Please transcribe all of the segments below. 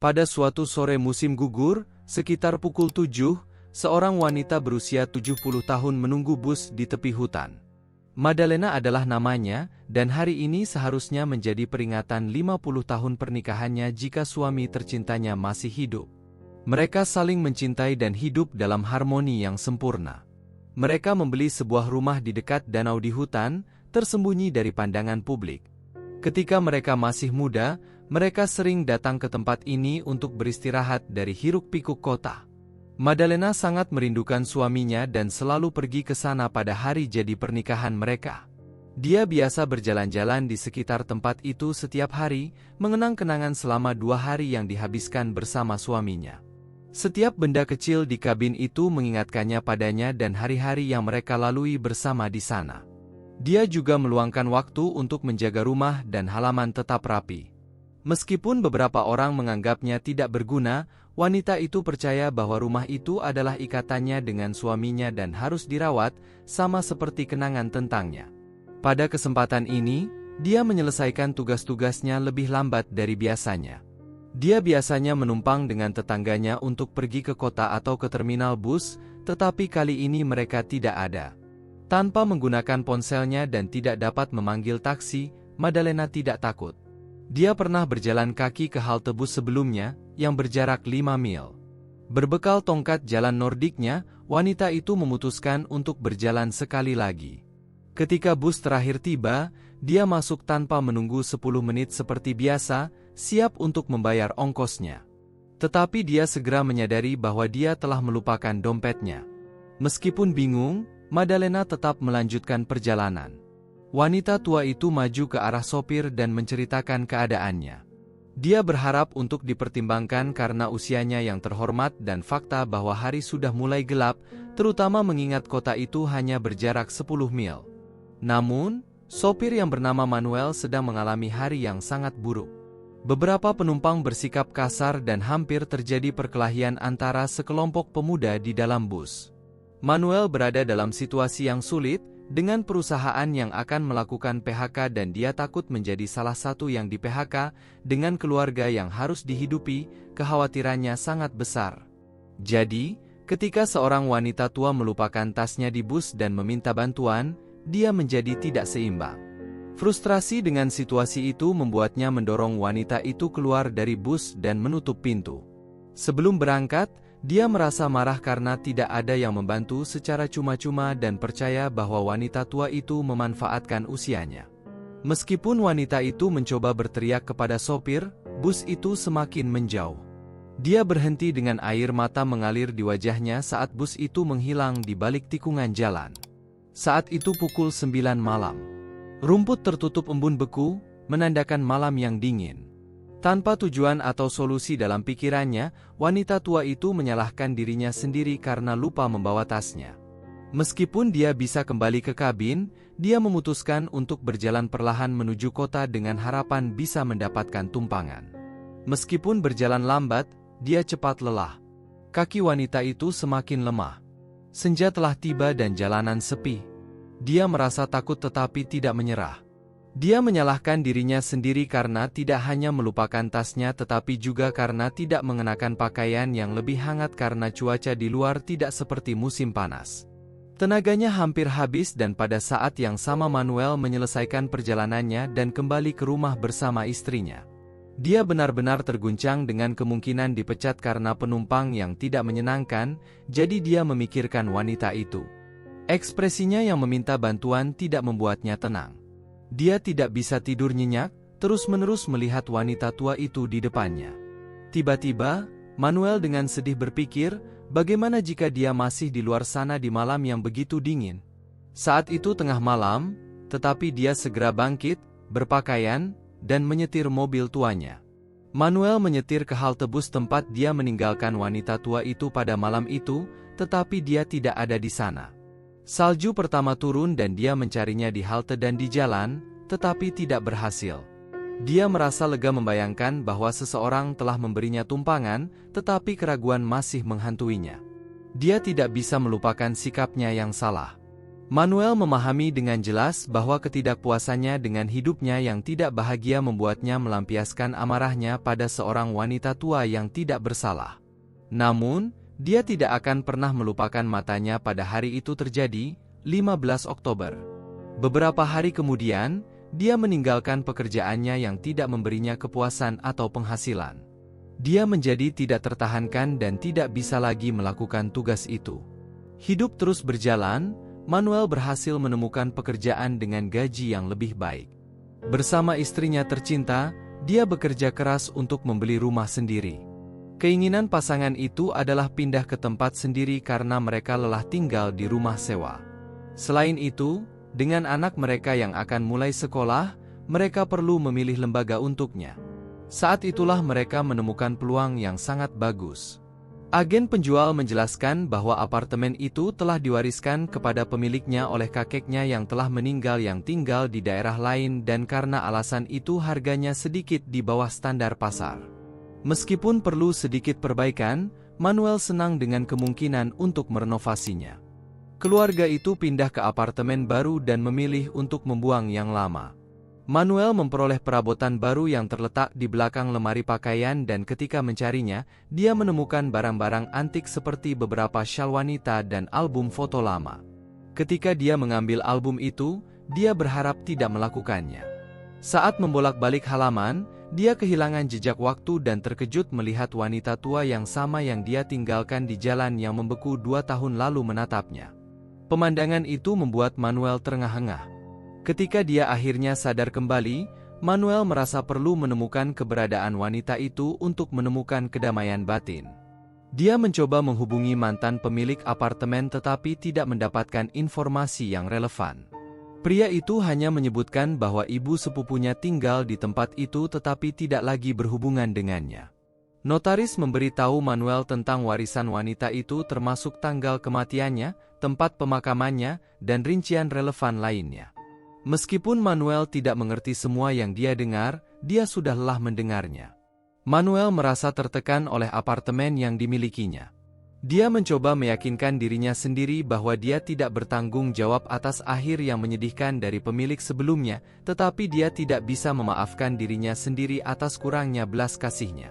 Pada suatu sore musim gugur, sekitar pukul 7, seorang wanita berusia 70 tahun menunggu bus di tepi hutan. Madalena adalah namanya, dan hari ini seharusnya menjadi peringatan 50 tahun pernikahannya jika suami tercintanya masih hidup. Mereka saling mencintai dan hidup dalam harmoni yang sempurna. Mereka membeli sebuah rumah di dekat danau di hutan, tersembunyi dari pandangan publik. Ketika mereka masih muda, mereka sering datang ke tempat ini untuk beristirahat dari hiruk-pikuk kota. Madalena sangat merindukan suaminya dan selalu pergi ke sana pada hari jadi pernikahan mereka. Dia biasa berjalan-jalan di sekitar tempat itu setiap hari, mengenang kenangan selama 2 hari yang dihabiskan bersama suaminya. Setiap benda kecil di kabin itu mengingatkannya padanya dan hari-hari yang mereka lalui bersama di sana. Dia juga meluangkan waktu untuk menjaga rumah dan halaman tetap rapi. Meskipun beberapa orang menganggapnya tidak berguna, wanita itu percaya bahwa rumah itu adalah ikatannya dengan suaminya dan harus dirawat, sama seperti kenangan tentangnya. Pada kesempatan ini, dia menyelesaikan tugas-tugasnya lebih lambat dari biasanya. Dia biasanya menumpang dengan tetangganya untuk pergi ke kota atau ke terminal bus, tetapi kali ini mereka tidak ada. Tanpa menggunakan ponselnya dan tidak dapat memanggil taksi, Madalena tidak takut. Dia pernah berjalan kaki ke halte bus sebelumnya, yang berjarak 5 mil. Berbekal tongkat jalan Nordiknya, wanita itu memutuskan untuk berjalan sekali lagi. Ketika bus terakhir tiba, dia masuk tanpa menunggu 10 menit seperti biasa, siap untuk membayar ongkosnya. Tetapi dia segera menyadari bahwa dia telah melupakan dompetnya. Meskipun bingung, Madalena tetap melanjutkan perjalanan. Wanita tua itu maju ke arah sopir dan menceritakan keadaannya. Dia berharap untuk dipertimbangkan karena usianya yang terhormat dan fakta bahwa hari sudah mulai gelap, terutama mengingat kota itu hanya berjarak 10 mil. Namun, sopir yang bernama Manuel sedang mengalami hari yang sangat buruk. Beberapa penumpang bersikap kasar dan hampir terjadi perkelahian antara sekelompok pemuda di dalam bus. Manuel berada dalam situasi yang sulit, dengan perusahaan yang akan melakukan PHK dan dia takut menjadi salah satu yang di-PHK, dengan keluarga yang harus dihidupi, kekhawatirannya sangat besar. Jadi, ketika seorang wanita tua melupakan tasnya di bus dan meminta bantuan, dia menjadi tidak seimbang. Frustrasi dengan situasi itu membuatnya mendorong wanita itu keluar dari bus dan menutup pintu. Sebelum berangkat, dia merasa marah karena tidak ada yang membantu secara cuma-cuma dan percaya bahwa wanita tua itu memanfaatkan usianya. Meskipun wanita itu mencoba berteriak kepada sopir, bus itu semakin menjauh. Dia berhenti dengan air mata mengalir di wajahnya saat bus itu menghilang di balik tikungan jalan. Saat itu pukul 9 malam. Rumput tertutup embun beku, menandakan malam yang dingin. Tanpa tujuan atau solusi dalam pikirannya, wanita tua itu menyalahkan dirinya sendiri karena lupa membawa tasnya. Meskipun dia bisa kembali ke kabin, dia memutuskan untuk berjalan perlahan menuju kota dengan harapan bisa mendapatkan tumpangan. Meskipun berjalan lambat, dia cepat lelah. Kaki wanita itu semakin lemah. Senja telah tiba dan jalanan sepi. Dia merasa takut tetapi tidak menyerah. Dia menyalahkan dirinya sendiri karena tidak hanya melupakan tasnya tetapi juga karena tidak mengenakan pakaian yang lebih hangat karena cuaca di luar tidak seperti musim panas. Tenaganya hampir habis dan pada saat yang sama Manuel menyelesaikan perjalanannya dan kembali ke rumah bersama istrinya. Dia benar-benar terguncang dengan kemungkinan dipecat karena penumpang yang tidak menyenangkan, jadi dia memikirkan wanita itu. Ekspresinya yang meminta bantuan tidak membuatnya tenang. Dia tidak bisa tidur nyenyak, terus-menerus melihat wanita tua itu di depannya. Tiba-tiba, Manuel dengan sedih berpikir, bagaimana jika dia masih di luar sana di malam yang begitu dingin? Saat itu tengah malam, tetapi dia segera bangkit, berpakaian, dan menyetir mobil tuanya. Manuel menyetir ke halte bus tempat dia meninggalkan wanita tua itu pada malam itu, tetapi dia tidak ada di sana. Salju pertama turun dan dia mencarinya di halte dan di jalan, tetapi tidak berhasil. Dia merasa lega membayangkan bahwa seseorang telah memberinya tumpangan, tetapi keraguan masih menghantuinya. Dia tidak bisa melupakan sikapnya yang salah. Manuel memahami dengan jelas bahwa ketidakpuasannya dengan hidupnya yang tidak bahagia membuatnya melampiaskan amarahnya pada seorang wanita tua yang tidak bersalah. Namun, dia tidak akan pernah melupakan matanya pada hari itu terjadi, 15 Oktober. Beberapa hari kemudian, dia meninggalkan pekerjaannya yang tidak memberinya kepuasan atau penghasilan. Dia menjadi tidak tertahankan dan tidak bisa lagi melakukan tugas itu. Hidup terus berjalan. Manuel berhasil menemukan pekerjaan dengan gaji yang lebih baik. Bersama istrinya tercinta, dia bekerja keras untuk membeli rumah sendiri. Keinginan pasangan itu adalah pindah ke tempat sendiri karena mereka lelah tinggal di rumah sewa. Selain itu, dengan anak mereka yang akan mulai sekolah, mereka perlu memilih lembaga untuknya. Saat itulah mereka menemukan peluang yang sangat bagus. Agen penjual menjelaskan bahwa apartemen itu telah diwariskan kepada pemiliknya oleh kakeknya yang telah meninggal yang tinggal di daerah lain dan karena alasan itu harganya sedikit di bawah standar pasar. Meskipun perlu sedikit perbaikan, Manuel senang dengan kemungkinan untuk merenovasinya. Keluarga itu pindah ke apartemen baru dan memilih untuk membuang yang lama. Manuel memperoleh perabotan baru yang terletak di belakang lemari pakaian dan ketika mencarinya, dia menemukan barang-barang antik seperti beberapa syal wanita dan album foto lama. Ketika dia mengambil album itu, dia berharap tidak melakukannya. Saat membolak-balik halaman, dia kehilangan jejak waktu dan terkejut melihat wanita tua yang sama yang dia tinggalkan di jalan yang membeku 2 tahun lalu menatapnya. Pemandangan itu membuat Manuel terengah-engah. Ketika dia akhirnya sadar kembali, Manuel merasa perlu menemukan keberadaan wanita itu untuk menemukan kedamaian batin. Dia mencoba menghubungi mantan pemilik apartemen tetapi tidak mendapatkan informasi yang relevan. Pria itu hanya menyebutkan bahwa ibu sepupunya tinggal di tempat itu tetapi tidak lagi berhubungan dengannya. Notaris memberitahu Manuel tentang warisan wanita itu termasuk tanggal kematiannya, tempat pemakamannya, dan rincian relevan lainnya. Meskipun Manuel tidak mengerti semua yang dia dengar, dia sudah lelah mendengarnya. Manuel merasa tertekan oleh apartemen yang dimilikinya. Dia mencoba meyakinkan dirinya sendiri bahwa dia tidak bertanggung jawab atas akhir yang menyedihkan dari pemilik sebelumnya, tetapi dia tidak bisa memaafkan dirinya sendiri atas kurangnya belas kasihnya.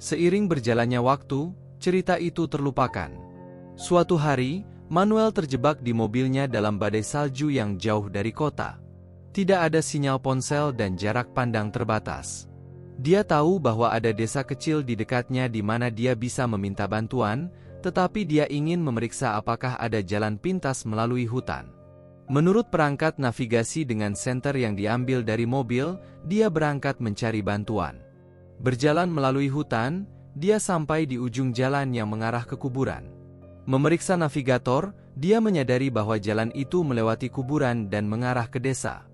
Seiring berjalannya waktu, cerita itu terlupakan. Suatu hari, Manuel terjebak di mobilnya dalam badai salju yang jauh dari kota. Tidak ada sinyal ponsel dan jarak pandang terbatas. Dia tahu bahwa ada desa kecil di dekatnya di mana dia bisa meminta bantuan, tetapi dia ingin memeriksa apakah ada jalan pintas melalui hutan. Menurut perangkat navigasi dengan senter yang diambil dari mobil, dia berangkat mencari bantuan. Berjalan melalui hutan, dia sampai di ujung jalan yang mengarah ke kuburan. Memeriksa navigator, dia menyadari bahwa jalan itu melewati kuburan dan mengarah ke desa.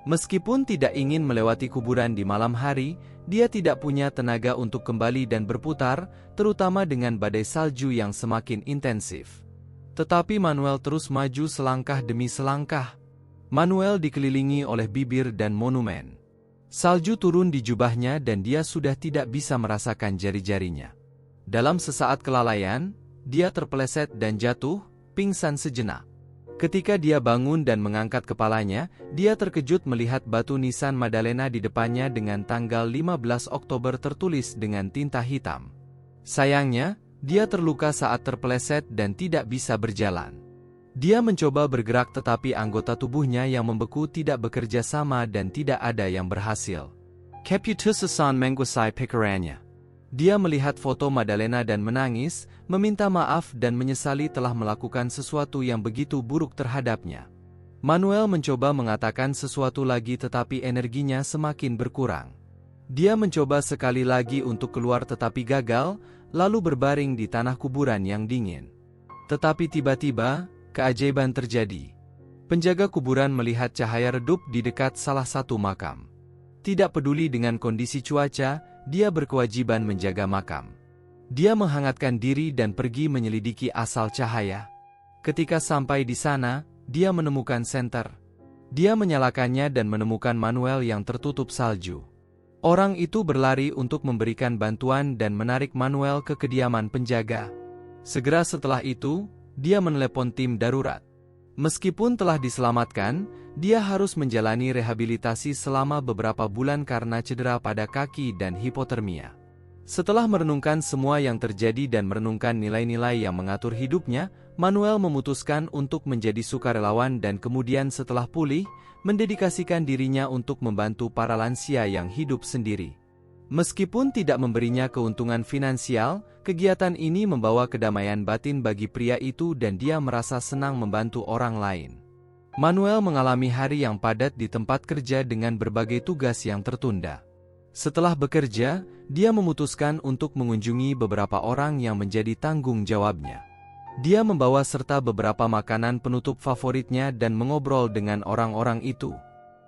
Meskipun tidak ingin melewati kuburan di malam hari, dia tidak punya tenaga untuk kembali dan berputar, terutama dengan badai salju yang semakin intensif. Tetapi Manuel terus maju selangkah demi selangkah. Manuel dikelilingi oleh bibir dan monumen. Salju turun di jubahnya dan dia sudah tidak bisa merasakan jari-jarinya. Dalam sesaat kelalaian, dia terpeleset dan jatuh, pingsan sejenak. Ketika dia bangun dan mengangkat kepalanya, dia terkejut melihat batu nisan Madalena di depannya dengan tanggal 15 Oktober tertulis dengan tinta hitam. Sayangnya, dia terluka saat terpeleset dan tidak bisa berjalan. Dia mencoba bergerak tetapi anggota tubuhnya yang membeku tidak bekerja sama dan tidak ada yang berhasil. Keputusan menguasai pikirannya. Dia melihat foto Madalena dan menangis, meminta maaf dan menyesali telah melakukan sesuatu yang begitu buruk terhadapnya. Manuel mencoba mengatakan sesuatu lagi tetapi energinya semakin berkurang. Dia mencoba sekali lagi untuk keluar tetapi gagal, lalu berbaring di tanah kuburan yang dingin. Tetapi tiba-tiba, keajaiban terjadi. Penjaga kuburan melihat cahaya redup di dekat salah satu makam. Tidak peduli dengan kondisi cuaca, dia berkewajiban menjaga makam. Dia menghangatkan diri dan pergi menyelidiki asal cahaya. Ketika sampai di sana, dia menemukan senter. Dia menyalakannya dan menemukan Manuel yang tertutup salju. Orang itu berlari untuk memberikan bantuan dan menarik Manuel ke kediaman penjaga. Segera setelah itu, dia menelepon tim darurat. Meskipun telah diselamatkan, dia harus menjalani rehabilitasi selama beberapa bulan karena cedera pada kaki dan hipotermia. Setelah merenungkan semua yang terjadi dan merenungkan nilai-nilai yang mengatur hidupnya, Manuel memutuskan untuk menjadi sukarelawan dan kemudian setelah pulih, mendedikasikan dirinya untuk membantu para lansia yang hidup sendiri. Meskipun tidak memberinya keuntungan finansial, kegiatan ini membawa kedamaian batin bagi pria itu dan dia merasa senang membantu orang lain. Manuel mengalami hari yang padat di tempat kerja dengan berbagai tugas yang tertunda. Setelah bekerja, dia memutuskan untuk mengunjungi beberapa orang yang menjadi tanggung jawabnya. Dia membawa serta beberapa makanan penutup favoritnya dan mengobrol dengan orang-orang itu.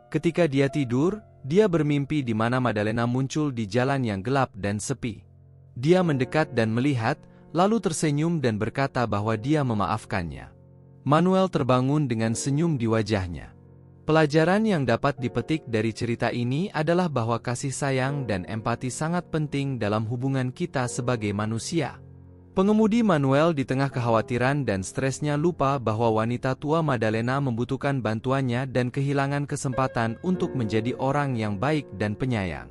Ketika dia tidur, dia bermimpi di mana Madalena muncul di jalan yang gelap dan sepi. Dia mendekat dan melihat, lalu tersenyum dan berkata bahwa dia memaafkannya. Manuel terbangun dengan senyum di wajahnya. Pelajaran yang dapat dipetik dari cerita ini adalah bahwa kasih sayang dan empati sangat penting dalam hubungan kita sebagai manusia. Pengemudi Manuel di tengah kekhawatiran dan stresnya lupa bahwa wanita tua Madalena membutuhkan bantuannya dan kehilangan kesempatan untuk menjadi orang yang baik dan penyayang.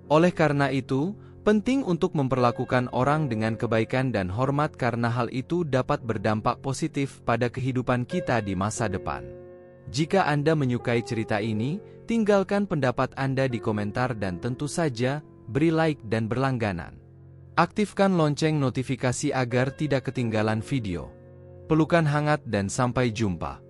Oleh karena itu, penting untuk memperlakukan orang dengan kebaikan dan hormat karena hal itu dapat berdampak positif pada kehidupan kita di masa depan. Jika Anda menyukai cerita ini, tinggalkan pendapat Anda di komentar dan tentu saja, beri like dan berlangganan. Aktifkan lonceng notifikasi agar tidak ketinggalan video. Pelukan hangat dan sampai jumpa.